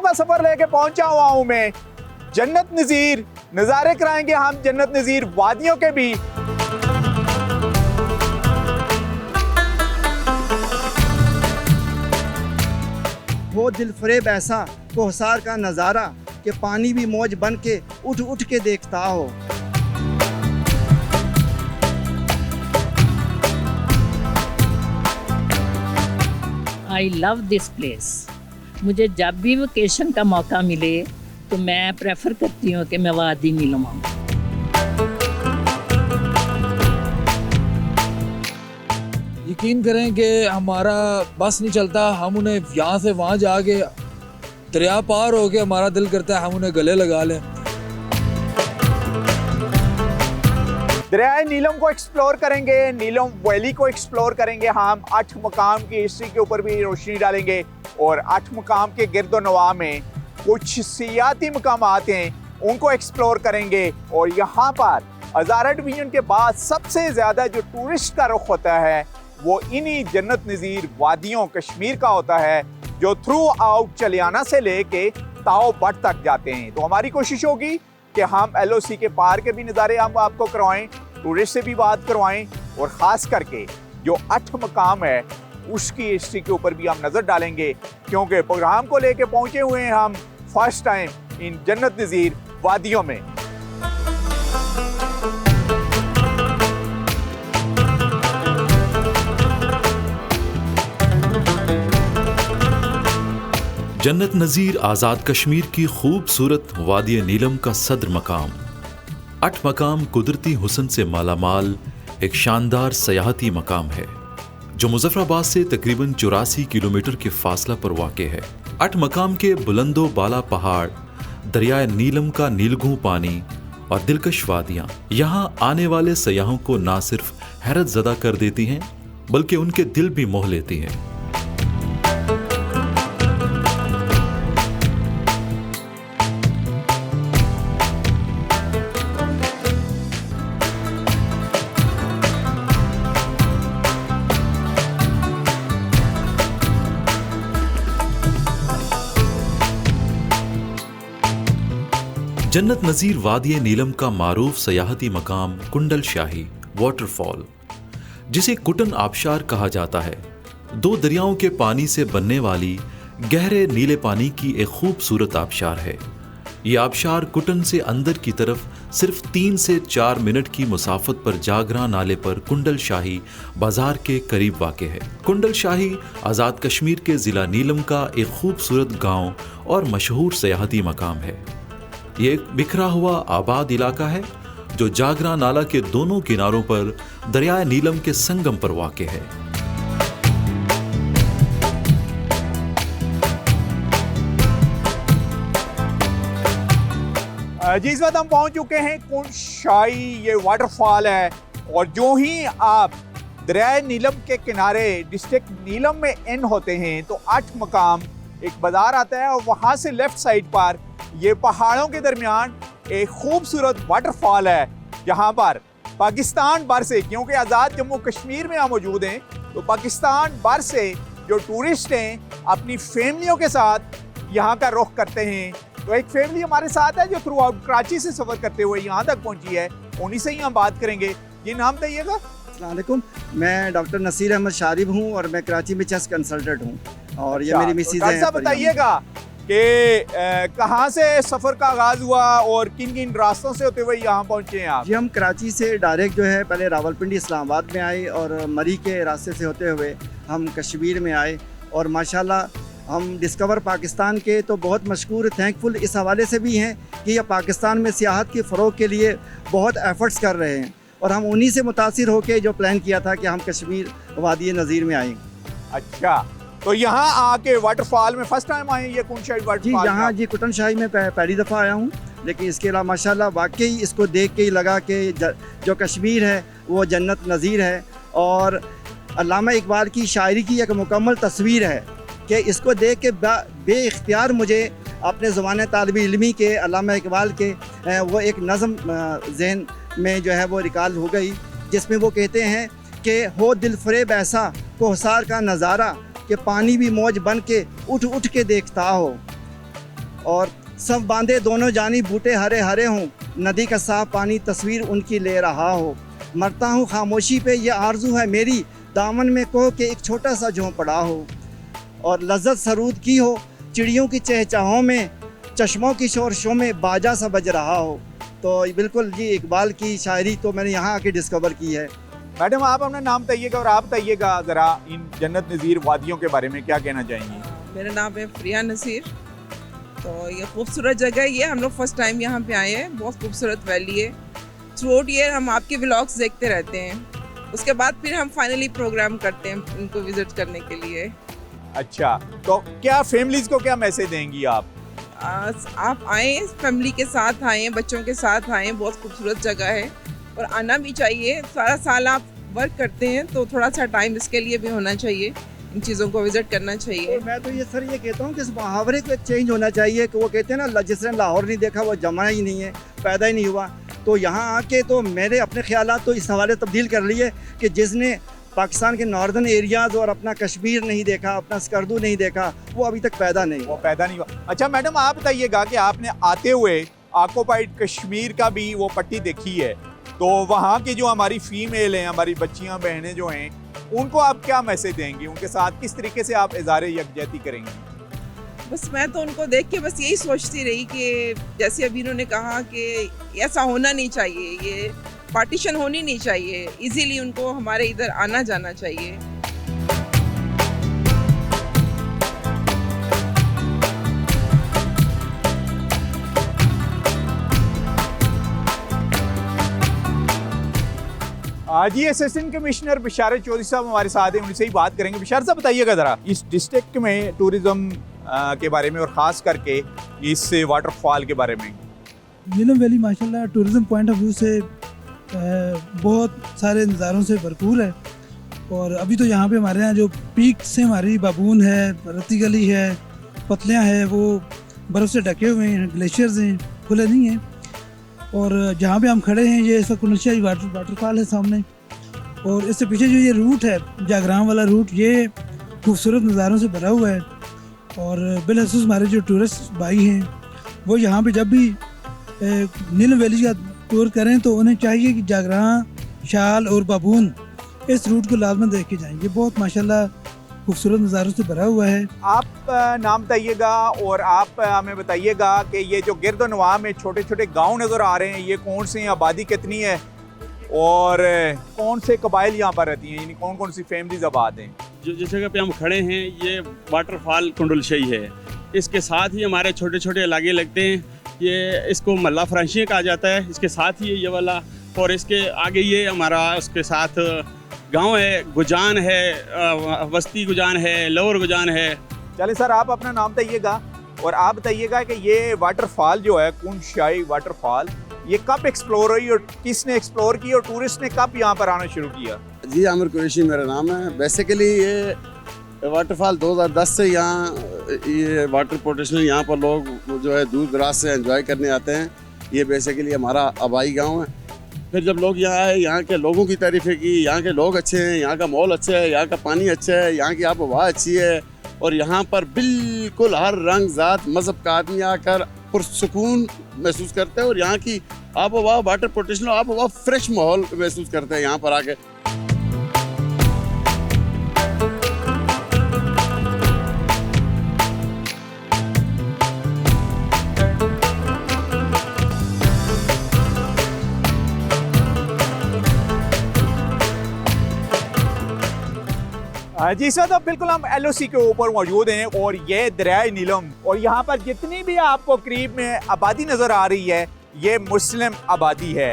लंबा सफर लेके पहुंचा हुआ हूं मैं जन्नत नज़ीर। नज़ारे कराएंगे हम जन्नत नज़ीर वादियों के भी। वो दिलफरेब ऐसा कोहसार का नज़ारा कि पानी भी मौज बन के उठ उठ के देखता हो। I love this place. मुझे जब भी वेकेशन का मौका मिले तो मैं प्रेफर करती हूँ कि मैं वादी नीलम आऊँ। यकीन करें कि हमारा बस नहीं चलता, हम उन्हें यहाँ से वहाँ जाके दरिया पार हो के हमारा दिल करता है हम उन्हें गले लगा लें। दरियाए नीलम को एक्सप्लोर करेंगे, नीलम वैली को एक्सप्लोर करेंगे हम। 8 मकाम की हिस्ट्री के ऊपर भी रोशनी डालेंगे और 8 मकाम के गिरदोनवा में कुछ सियाती मकाम आते हैं उनको एक्सप्लोर करेंगे। और यहाँ पर हज़ारा डिवीजन के बाद सबसे ज़्यादा जो टूरिस्ट का रुख होता है वो इन्हीं जन्नत नज़ीर वादियों कश्मीर का होता है, जो थ्रू आउट चलियाना से लेके ताओ बट तक जाते हैं। तो हमारी कोशिश होगी कि हम LOC के पार के भी नज़ारे हम आपको करवाएं, टूरिस्ट से भी बात करवाएं और ख़ास करके जो 8 मकाम है उसकी हिस्ट्री के ऊपर भी हम नज़र डालेंगे, क्योंकि प्रोग्राम को लेके पहुंचे हुए हैं हम फर्स्ट टाइम इन जन्नत नज़ीर वादियों में। जन्नत नज़ीर आज़ाद कश्मीर की खूबसूरत वादी नीलम का सदर मकाम। 8 मकाम कुदरती हुस्न से मालामाल एक शानदार सयाहती मकाम है जो मुजफ्फराबाद से तकरीबन 84 किलोमीटर के फासला पर वाक़ है। 8 मकाम के बुलंदो बाला पहाड़, दरियाए नीलम का नीलगू पानी और दिलकश वादियाँ यहाँ आने वाले सयाहों को ना सिर्फ हैरत ज़दा कर देती हैं बल्कि उनके दिल भी मोह लेती हैं। जन्नत नज़ीर वादी नीलम का मारूफ सयाहती मकाम कुंडल शाही वाटरफॉल, जिसे कुटन आबशार कहा जाता है, 2 दरियाओं के पानी से बनने वाली गहरे नीले पानी की एक खूबसूरत आबशार है। ये आबशार कुटन से अंदर की तरफ सिर्फ 3 से 4 मिनट की मुसाफत पर जागरा नाले पर कुंडल शाही बाजार के करीब वाक़ है। कुंडल शाही आज़ाद कश्मीर के ज़िला नीलम का एक खूबसूरत गांव और मशहूर सयाहती मकाम है। ये एक बिखरा हुआ आबाद इलाका है जो जागरा नाला के दोनों किनारों पर दरियाए नीलम के संगम पर वाक़ है। जी इस वक्त हम पहुंच चुके हैं कुंड शाही, ये वाटरफॉल है। और जो ही आप दरियाए नीलम के किनारे डिस्ट्रिक्ट नीलम में एंड होते हैं तो 8 मकाम एक बाजार आता है और वहाँ से लेफ्ट साइड पर ये पहाड़ों के दरमियान एक खूबसूरत वाटरफॉल है, जहाँ पर पाकिस्तान भर से, क्योंकि आज़ाद जम्मू कश्मीर में हम मौजूद हैं, तो पाकिस्तान भर से जो टूरिस्ट हैं अपनी फैमिलियों के साथ यहाँ का रुख करते हैं। तो एक फैमिली हमारे साथ है जो थ्रू आउट कराची से सफ़र करते हुए यहाँ तक पहुँची है, उन्हीं से ही हम बात करेंगे। ये नाम बताइएगा। अस्सलाम वालेकुम, मैं डॉक्टर नसीर अहमद शारिब हूँ और मैं कराची में चेस्ट कंसल्टेंट हूँ और ये मेरी मिसेज है। तो बताइएगा कि कहाँ से सफ़र का आगाज़ हुआ और किन किन रास्तों से होते हुए यहाँ पहुँचे हैं आप? जी हम कराची से डायरेक्ट जो है पहले रावलपिंडी इस्लामाबाद में आए और मरी के रास्ते से होते हुए हम कश्मीर में आए और माशाल्लाह हम डिस्कवर पाकिस्तान के तो बहुत मशहूर थैंकफुल इस हवाले से भी हैं कि ये पाकिस्तान में सियाहत के फ़रोग के लिए बहुत एफ़र्ट्स कर रहे हैं और हम उन्हीं से मुतासिर होकर जो प्लान किया था कि हम कश्मीर वादी नज़ीर में आएंगे। अच्छा, तो यहाँ आके वाटरफॉल में फर्स्ट टाइम आए ये कुंड शाही वाटरफॉल? जी यहाँ जी कुटन शाही में पहली दफ़ा आया हूँ, लेकिन इसके अलावा माशाल्लाह वाकई इसको देख के ही लगा कि जो कश्मीर है वो जन्नत नज़ीर है और अल्लामा इकबाल की शायरी की एक मुकम्मल तस्वीर है कि इसको देख के बे इख्तियार मुझे अपने ज़माने तालिबी इल्मी के अल्लामा इकबाल के वो एक नज़म ज़हन में जो है वो रिकॉल हो गई, जिसमें वो कहते हैं कि हो दिलफरेब ऐसा कोहसार का नज़ारा कि पानी भी मौज बन के उठ उठ के देखता हो। और सब बांधे दोनों जानी बूटे हरे हरे हों, नदी का साफ पानी तस्वीर उनकी ले रहा हो। मरता हूँ खामोशी पे ये आरजू है मेरी, दामन में कोह के एक छोटा सा झोंपड़ा हो। और लज्जत सरूद की हो चिड़ियों की चहचहाओं में, चश्मों की शोरशों में बाजा सा बज रहा हो। तो बिल्कुल जी इकबाल की शायरी तो मैंने यहाँ आके डिस्कवर की है। मैडम आप अपना नाम बताइएगा और आप बताइएगा ज़रा इन जन्नत नज़ीर वादियों के बारे में क्या कहना चाहेंगी? मेरा नाम है प्रिया नसीर। तो ये खूबसूरत जगह है, ये हम लोग फर्स्ट टाइम यहाँ पे आए हैं। बहुत खूबसूरत वैली है। थ्रू आउट ईयर हम आपके व्लॉग्स देखते रहते हैं, उसके बाद फिर हम फाइनली प्रोग्राम करते हैं इनको विजिट करने के लिए। अच्छा, तो क्या फैमिलीज़ को क्या मैसेज देंगी आप? आप आएँ, फैमिली के साथ आएँ, बच्चों के साथ आएँ। बहुत खूबसूरत जगह है और आना भी चाहिए। सारा साल आप वर्क करते हैं तो थोड़ा सा टाइम इसके लिए भी होना चाहिए, इन चीज़ों को विजिट करना चाहिए। तो मैं तो ये सर ये कहता हूँ कि इस मुहावरे को एक चेंज होना चाहिए कि वो कहते हैं ना जिसने लाहौर नहीं देखा वो जमा ही नहीं है, पैदा ही नहीं हुआ। तो यहाँ आके तो मेरे अपने ख्यालात तो इस हवाले तब्दील कर लिए कि जिसने पाकिस्तान के नॉर्दर्न एरियाज़ और अपना कश्मीर नहीं देखा, अपना स्कर्दू नहीं देखा, वो अभी तक पैदा नहीं वो पैदा नहीं हुआ। अच्छा मैडम आप बताइएगा कि आपने आते हुए ऑक्युपाइड कश्मीर का भी वो पट्टी देखी है, तो वहाँ की जो हमारी फीमेल हैं, हमारी बच्चियाँ बहनें जो हैं, उनको आप क्या मैसेज देंगे? उनके साथ किस तरीके से आप इज़हार यकजहती करेंगे? बस मैं तो उनको देख के बस यही सोचती रही कि जैसे अभी उन्होंने कहा कि ऐसा होना नहीं चाहिए, ये पार्टीशन होनी नहीं चाहिए, इजीली उनको हमारे इधर आना जाना चाहिए। आज ही असिस्टेंट कमिश्नर बिशारत चौधरी साहब हमारे साथ हैं, उनसे ही बात करेंगे। बिशारत साहब बताइएगा ज़रा इस डिस्ट्रिक्ट में टूरिज़्म के बारे में और ख़ास करके इस वाटरफॉल के बारे में। नीलम वैली माशाल्लाह टूरिज़्म पॉइंट ऑफ व्यू से बहुत सारे नज़ारों से भरपूर है। और अभी तो यहाँ पे हमारे यहाँ जो पीक से हमारी बाबून है, रत्ती गली है, पतलियाँ है, वो बर्फ़ से ढके हुए हैं, ग्लेशियर्स हैं, खुले नहीं हैं। और जहाँ पे हम खड़े हैं ये इस वक्त कुंडल शाही वाटरफॉल है सामने, और इससे पीछे जो ये रूट है जागराम वाला रूट, ये खूबसूरत नज़ारों से भरा हुआ है। और बिलखसूस हमारे जो टूरिस्ट भाई हैं वो यहाँ पे जब भी नीलम वैली का टूर करें तो उन्हें चाहिए कि जागरां, शाल और बाबून इस रूट को लाजमन देख के जाएंगे। बहुत माशाल्लाह खूबसूरत नज़ारों से भरा हुआ है। आप नाम बताइएगा और आप हमें बताइएगा कि ये जो गिरदो नवाह में छोटे छोटे गांव नज़र आ रहे हैं, ये कौन से हैं, आबादी कितनी है और कौन से कबाइल यहाँ पर रहती हैं, यानी कौन कौन सी फैमिलीज आबाद हैं? जो जिस जगह पे हम खड़े हैं ये वाटरफॉल कुंडल शाही है। इसके साथ ही हमारे छोटे छोटे इलाके लगते हैं, ये इसको मल्ला फ्रांशिया कहा जाता है। इसके साथ ही ये वाला, और इसके आगे ये हमारा उसके साथ गांव है, गुजान है, वस्ती गुजान है, लोअर गुजान है। चलिए सर आप अपना नाम बताइएगा और आप बताइएगा कि ये वाटरफॉल जो है कुंडल शाही वाटरफॉल, ये कब एक्सप्लोर हुई और किसने एक्सप्लोर की और टूरिस्ट ने कब यहाँ पर आना शुरू किया? जी आमिर कुरैशी मेरा नाम है। बेसिकली ये वाटरफॉल 2010 से यहाँ ये वाटर पोटेंशियल यहाँ पर लोग जो है दूर दराज से एंजॉय करने आते हैं। ये बेसिकली हमारा आबाई गांव है। फिर जब लोग यहाँ आए, यहाँ के लोगों की तारीफ़ें की, यहाँ के लोग अच्छे हैं, यहाँ का माहौल अच्छा है, यहाँ का पानी अच्छा है, यहाँ की आब हवा अच्छी है, और यहाँ पर बिल्कुल हर रंग ज़ात मज़हब का आदमी आकर पुरसुकून महसूस करते हैं। और यहाँ की आब हवा, वाटर पोटेंशियल आब हवा, फ्रेश माहौल महसूस करते हैं यहाँ पर आके। जी सर, तो बिल्कुल हम LOC के ऊपर मौजूद हैं और ये दरियाए नीलम, और यहाँ पर जितनी भी आपको करीब में आबादी नज़र आ रही है ये मुस्लिम आबादी है।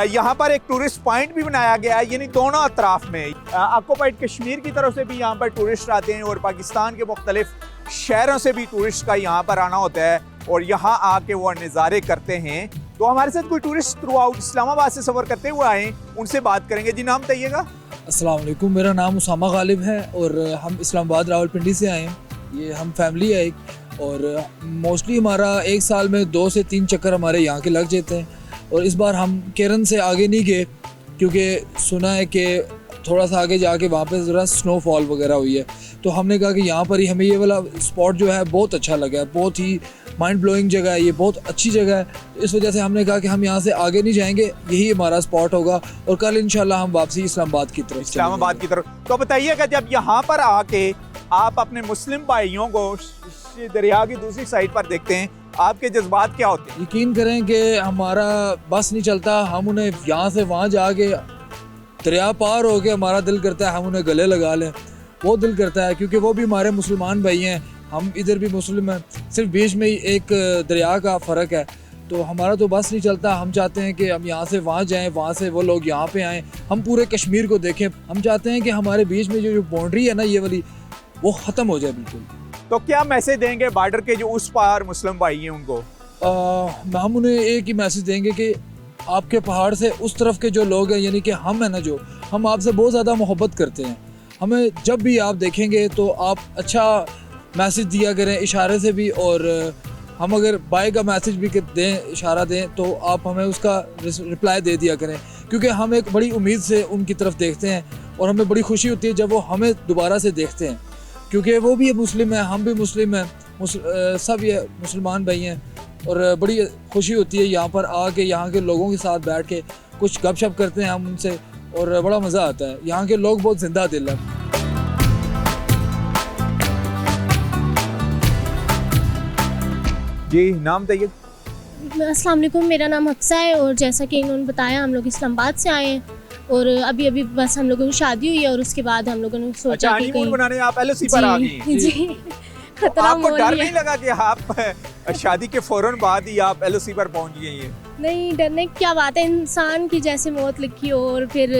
यहाँ पर एक टूरिस्ट पॉइंट भी बनाया गया है, यानी दोनों अतराफ में ऑक्युपाइड कश्मीर की तरफ से भी यहाँ पर टूरिस्ट आते हैं और पाकिस्तान के मुख्तलिफ शहरों से भी टूरिस्ट का यहाँ पर आना होता है और यहाँ आके वो नज़ारे करते हैं। तो हमारे साथ कोई टूरिस्ट थ्रू आउट इस्लामाबाद से सफ़र करते हुए आए, उनसे बात करेंगे। जी नाम बताइएगा। अस्सलाम वालेकुम, मेरा नाम उसामा गालिब है और हम इस्लामाबाद रावलपिंडी से आए हैं। ये हम फैमिली है एक, और मोस्टली हमारा एक साल में 2 से 3 चक्कर हमारे यहाँ के लग जाते हैं। और इस बार हम केरन से आगे नहीं गए क्योंकि सुना है कि थोड़ा सा आगे जाके वहाँ पे ज़रा स्नोफॉल वगैरह हुई है, तो हमने कहा कि यहाँ पर ही हमें ये वाला स्पॉट जो है बहुत अच्छा लगा है, बहुत ही माइंड ब्लोइंग जगह है, ये बहुत अच्छी जगह है। इस वजह से हमने कहा कि हम यहाँ से आगे नहीं जाएंगे, यही हमारा स्पॉट होगा और कल इंशाल्लाह हम वापसी इस्लामाबाद की तरफ तो बताइएगा, जब यहाँ पर आके आप अपने मुस्लिम भाइयों को दरिया की दूसरी साइड पर देखते हैं, आपके जज्बात क्या होते हैं? यकीन करें कि हमारा बस नहीं चलता, हम उन्हें यहाँ से वहाँ जाके दरिया पार हो के हमारा दिल करता है हम उन्हें गले लगा लें, बहुत दिल करता है, क्योंकि वो भी हमारे मुसलमान भाई हैं, हम इधर भी मुस्लिम हैं, सिर्फ बीच में ही एक दरिया का फ़र्क है। तो हमारा तो बस नहीं चलता, हम चाहते हैं कि हम यहाँ से वहाँ जाएं, वहाँ से वो लोग यहाँ पे आएँ, हम पूरे कश्मीर को देखें। हम चाहते हैं कि हमारे बीच में जो बाउंड्री है ना ये वाली, वो ख़त्म हो जाए बिल्कुल। तो क्या मैसेज देंगे बॉर्डर के जो उस पार मुस्लिम भाई हैं उनको? हम उन्हें एक ही मैसेज देंगे कि आपके पहाड़ से उस तरफ के जो लोग हैं, यानी कि हम हैं ना, जो हम आपसे बहुत ज़्यादा मोहब्बत करते हैं। हमें जब भी आप देखेंगे तो आप अच्छा मैसेज दिया करें, इशारे से भी, और हम अगर बाय का मैसेज भी दें, इशारा दें, तो आप हमें उसका रिप्लाई दे दिया करें, क्योंकि हम एक बड़ी उम्मीद से उनकी तरफ देखते हैं और हमें बड़ी खुशी होती है जब वो हमें दोबारा से देखते हैं, क्योंकि वो भी मुस्लिम हैं, हम भी मुस्लिम हैं, सब ये मुसलमान भाई हैं, और बड़ी खुशी होती है यहाँ पर आके यहाँ के लोगों के साथ बैठ के कुछ गपशप करते हैं हम उनसे, और बड़ा मज़ा आता है। यहाँ के लोग बहुत जिंदा दिल हैं। जी, नाम बताइए। अस्सलाम वालेकुम, मेरा नाम हफ्सा है और जैसा कि इन्होंने बताया हम लोग इस्लामाबाद से आए हैं और अभी बस हम लोगों की शादी हुई है और उसके बाद हम लोगों ने सोचा अच्छा, कि कहीं बनाने आप एलओसी पर आ गई। जी खतरा आपको मोल डर ही नहीं है। लगा कि आप शादी के फौरन बाद ही आप एलओसी पर पहुंच गई हैं? नहीं, डरने की क्या बात है, इंसान की जैसे मौत लिखी हो और फिर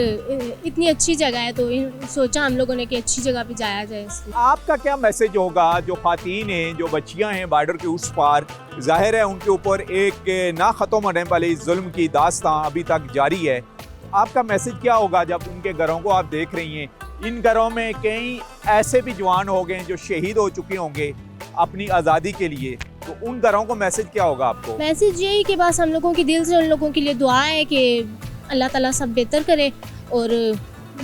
इतनी अच्छी जगह है तो सोचा हम लोगों ने कि अच्छी जगह पे जाया जाए। इसलिए आपका क्या मैसेज होगा जो खातीन हैं, जो बच्चियां हैं बॉर्डर के उस पार, जाहिर है उनके ऊपर एक ना ख़त्म होने वाली जुल्म की दास्तां अभी तक जारी है, आपका मैसेज क्या होगा जब उनके घरों को आप देख रही हैं? इन घरों में कई ऐसे भी जवान हो गए जो शहीद हो चुके होंगे अपनी आज़ादी के लिए, तो उन घरों को मैसेज क्या होगा आपको? मैसेज यही कि बस हम लोगों की दिल से उन लोगों के लिए दुआ है कि अल्लाह ताला सब बेहतर करे और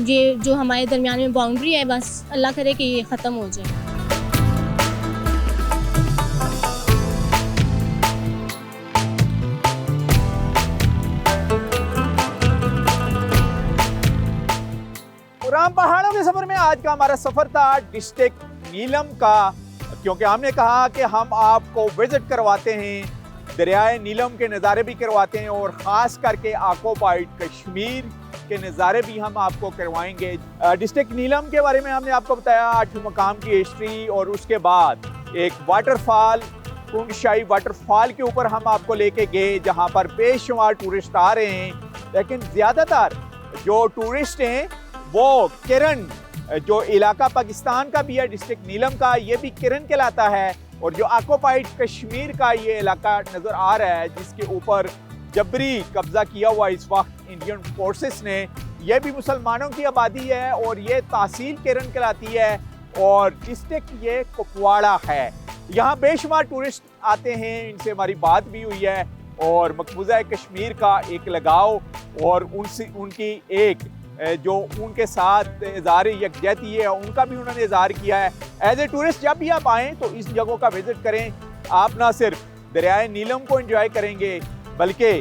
ये जो हमारे दरमियान में बाउंड्री है बस अल्लाह करे कि ये ख़त्म हो जाए। पहाड़ों के सफर में आज का हमारा सफर था डिस्ट्रिक्ट नीलम का, क्योंकि हमने कहा कि हम आपको विजिट करवाते हैं, दरियाए नीलम के नज़ारे भी करवाते हैं और ख़ास करके ऑक्युपाइड कश्मीर के नज़ारे भी हम आपको करवाएंगे। डिस्ट्रिक्ट नीलम के बारे में हमने आपको बताया 8 मकाम की हिस्ट्री, और उसके बाद एक वाटरफॉल कुंडशाही वाटरफॉल के ऊपर हम आपको लेके गए जहाँ पर बेशुमार टूरिस्ट आ रहे हैं, लेकिन ज़्यादातर जो टूरिस्ट हैं वो किरण, जो इलाका पाकिस्तान का भी है डिस्ट्रिक्ट नीलम का, ये भी किरण कहलाता है, और जो ऑक्युपाइड कश्मीर का ये इलाका नज़र आ रहा है जिसके ऊपर जबरी कब्जा किया हुआ इस वक्त इंडियन फोर्सेस ने, ये भी मुसलमानों की आबादी है और ये तहसील किरण कहलाती है और डिस्ट्रिक्ट ये कुपवाड़ा है। यहाँ बेशुमार टूरिस्ट आते हैं, इनसे हमारी बात भी हुई है और मकबूजा कश्मीर का एक लगाव और उनसे उनकी एक जो उनके साथ इज़हार यकजहती है उनका भी उन्होंने इज़हार किया है। एज ए टूरिस्ट जब भी आप आएँ तो इस जगहों का विज़िट करें, आप ना सिर्फ दरियाए नीलम को एंजॉय करेंगे बल्कि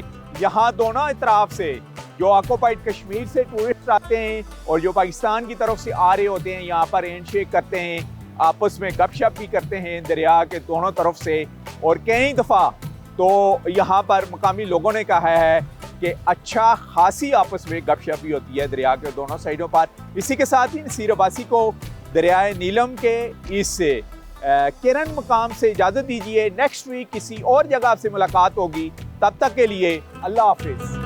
यहाँ दोनों इतराफ़ से जो ऑक्युपाइड कश्मीर से टूरिस्ट आते हैं और जो पाकिस्तान की तरफ से आ रहे होते हैं, यहाँ पर हैंड शेक करते हैं, आपस में गपशप भी करते हैं दरिया के दोनों तरफ से, और कई दफ़ा तो यहाँ पर मकामी लोगों ने कहा है कि अच्छा खासी आपस में गपशप भी होती है दरिया के दोनों साइडों पर। इसी के साथ ही नसीर अब्बासी को दरियाए नीलम के इस किरण मकाम से इजाज़त दीजिए। नेक्स्ट वीक किसी और जगह से मुलाकात होगी, तब तक के लिए अल्लाह हाफिज़।